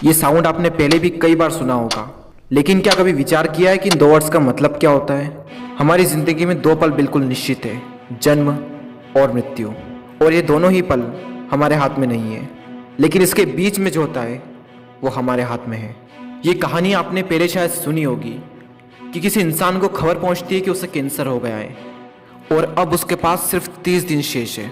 ये साउंड आपने पहले भी कई बार सुना होगा, लेकिन क्या कभी विचार किया है कि इन दो वर्ड्स का मतलब क्या होता है? हमारी जिंदगी में दो पल बिल्कुल निश्चित है, जन्म और मृत्यु। और ये दोनों ही पल हमारे हाथ में नहीं है, लेकिन इसके बीच में जो होता है वो हमारे हाथ में है। ये कहानी आपने पहले शायद सुनी होगी कि किसी इंसान को खबर पहुंचती है कि उसे कैंसर हो गया है और अब उसके पास सिर्फ 30 दिन शेष है।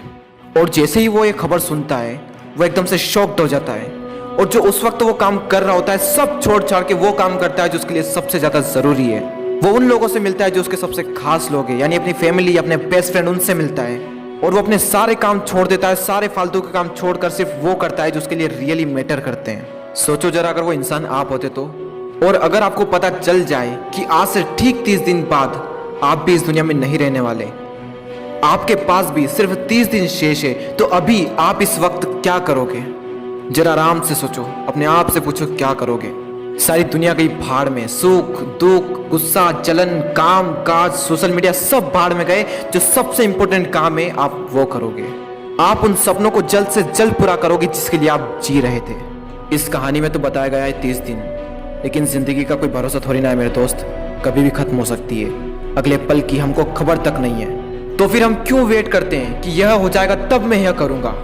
और जैसे ही वो ये खबर सुनता है वो एकदम से शॉक्ड हो जाता है और जो उस वक्त वो काम कर रहा होता है सब छोड़ छाड़ के वो काम करता है जो उसके लिए सबसे ज़्यादा ज़रूरी है। वो उन लोगों से मिलता है जो उसके सबसे खास लोग हैं, यानी अपनी फैमिली, अपने बेस्ट फ्रेंड, उनसे मिलता है। और वो अपने सारे काम छोड़ देता है, सारे फालतू के काम छोड़कर सिर्फ वो करता है जो उसके लिए रियली मैटर करते हैं। सोचो जरा, अगर वो इंसान आप होते तो, और अगर आपको पता चल जाए कि आज से ठीक 30 दिन बाद आप भी इस दुनिया में नहीं रहने वाले, आपके पास भी सिर्फ 30 दिन शेष है, तो अभी आप इस वक्त क्या करोगे? जरा आराम से सोचो, अपने आप से पूछो क्या करोगे। सारी दुनिया गई भाड़ में, सुख दुख, गुस्सा, जलन, काम काज, सोशल मीडिया सब भाड़ में गए। जो सबसे इंपॉर्टेंट काम है आप वो करोगे। आप उन सपनों को जल्द से जल्द पूरा करोगे जिसके लिए आप जी रहे थे। इस कहानी में तो बताया गया है 30 दिन, लेकिन जिंदगी का कोई भरोसा थोड़ी ना है मेरे दोस्त, कभी भी खत्म हो सकती है। अगले पल की हमको खबर तक नहीं है, तो फिर हम क्यों वेट करते हैं कि यह हो जाएगा तब मैं यह करूंगा।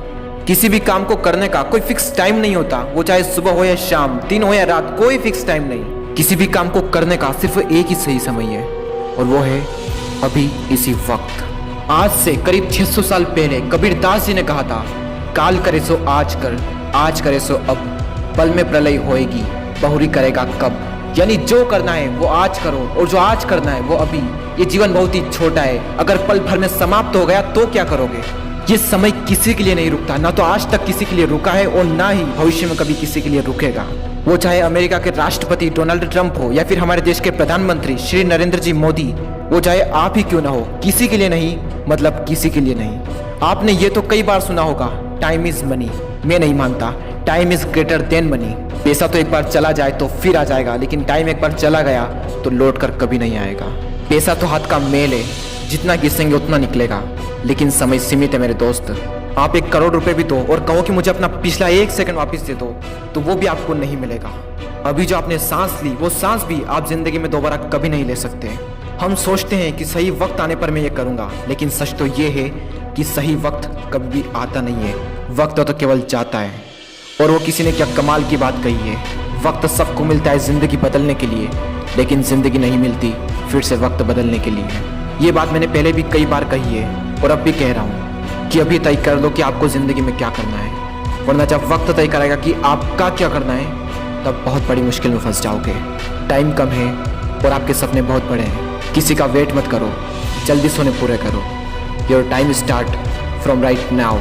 किसी भी काम को करने का कोई फिक्स टाइम नहीं होता, वो चाहे सुबह हो या शाम, दिन हो या रात, कोई फिक्स टाइम नहीं। किसी भी काम को करने का सिर्फ एक ही सही समय है, और वो है अभी, इसी वक्त। आज से करीब 600 साल पहले कबीरदास जी ने कहा था, काल करे सो आज कर, आज करे सो अब, पल में प्रलय होएगी, बहुरी करेगा कब। यानी जो करना है वो आज करो, और जो आज करना है वो अभी। ये जीवन बहुत ही छोटा है, अगर पल भर में समाप्त हो गया तो क्या करोगे? ये समय किसी के लिए नहीं रुकता, ना तो आज तक किसी के लिए रुका है और ना ही भविष्य में कभी किसी के लिए रुकेगा। वो चाहे अमेरिका के राष्ट्रपति डोनाल्ड ट्रंप हो या फिर हमारे देश के प्रधानमंत्री श्री नरेंद्र जी मोदी, वो चाहे आप ही क्यों ना हो, किसी के लिए नहीं, मतलब किसी के लिए नहीं। आपने ये तो कई बार सुना होगा, टाइम इज मनी। मैं नहीं मानता, time is greater than money. पैसा तो एक बार चला जाए तो फिर आ जाएगा, लेकिन टाइम एक बार चला गया तो लौट कर कभी नहीं आएगा। पैसा तो हाथ का मेल है, जितना घिसेंगे उतना निकलेगा, लेकिन समय सीमित है मेरे दोस्त। आप 1 करोड़ रुपए भी दो और कहो कि मुझे अपना पिछला 1 सेकंड वापस दे दो, तो वो भी आपको नहीं मिलेगा। अभी जो आपने सांस ली, वो सांस भी आप जिंदगी में दोबारा कभी नहीं ले सकते। हम सोचते हैं कि सही वक्त आने पर मैं ये करूंगा, लेकिन सच तो ये है कि सही वक्त कभी भी आता नहीं है। वक्त तो केवल जाता है। और वो किसी ने क्या कमाल की बात कही है, वक्त सबको मिलता है जिंदगी बदलने के लिए, लेकिन जिंदगी नहीं मिलती फिर से वक्त बदलने के लिए। ये बात मैंने पहले भी कई बार कही है और अब भी कह रहा हूँ कि अभी तय कर लो कि आपको जिंदगी में क्या करना है, वरना जब वक्त तय करेगा कि आपका क्या करना है, तब बहुत बड़ी मुश्किल में फंस जाओगे। टाइम कम है और आपके सपने बहुत बड़े हैं। किसी का वेट मत करो, जल्दी सोने पूरे करो। Your time start from right now.